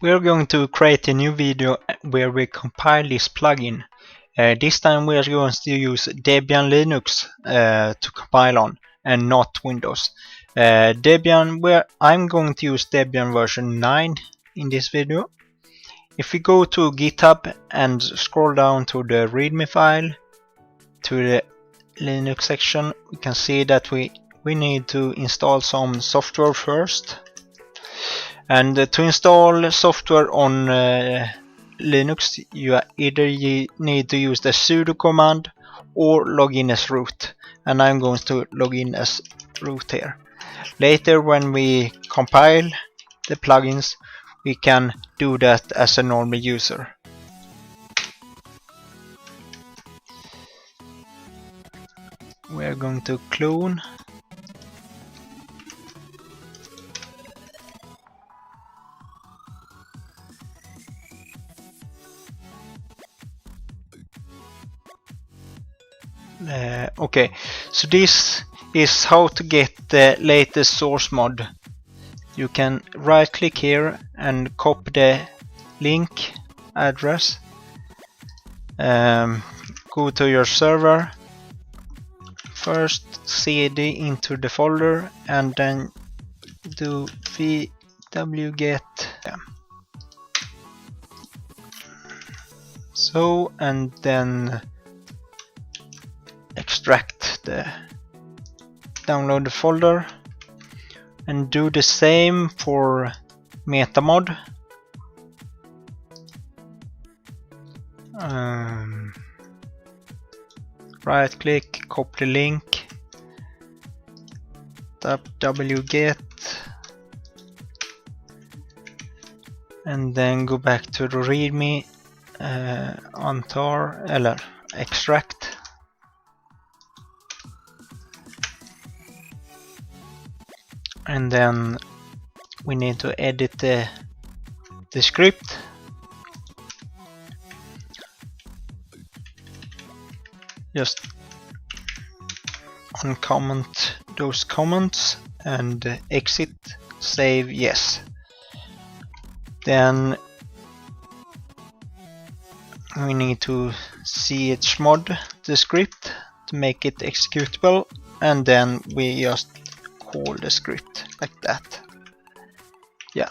We're going to create a new video where we compile this plugin. This time we are going to use Debian Linux to compile on, and not Windows. Debian, I'm going to use Debian version 9 in this video. If we go to GitHub and scroll down to the Readme file, to the Linux section, we can see that we need to install some software first. And to install software on Linux, you either need to use the sudo command or log in as root. And I'm going to log in as root here. Later, when we compile the plugins, we can do that as a normal user. We're going to clone. Okay, so this is how to get the latest SourceMod. You can right click here and copy the link address. Go to your server. First cd into the folder and then do wget. So, and then extract download the folder and do the same for Metamod. Right click, copy the link, tap wget, and then go back to the readme, antar eller extract. And then we need to edit the script. Just uncomment those comments and exit, save, yes. Then we need to chmod the script to make it executable, and then we just call the script like that. Yeah.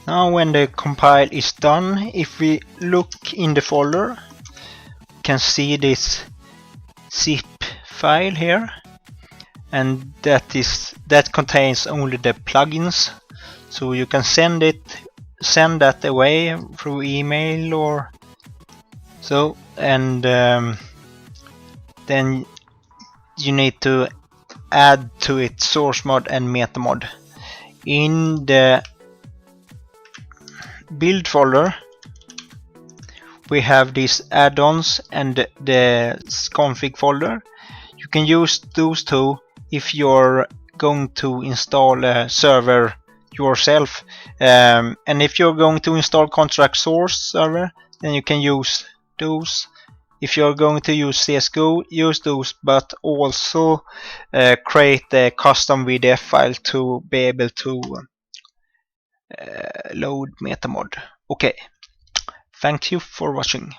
Now when the compile is done, if we look in the folder, we can see this zip file here, and that contains only the plugins. So you can send that away through email or so, and then you need to add to it SourceMod and Metamod. In the build folder we have these add-ons and the config folder. You can use those two if you're going to install a server yourself, and if you're going to install contract source server, then you can use those. If you're going to use CSGO, use those, but also create a custom VDF file to be able to load Metamod. Okay, thank you for watching.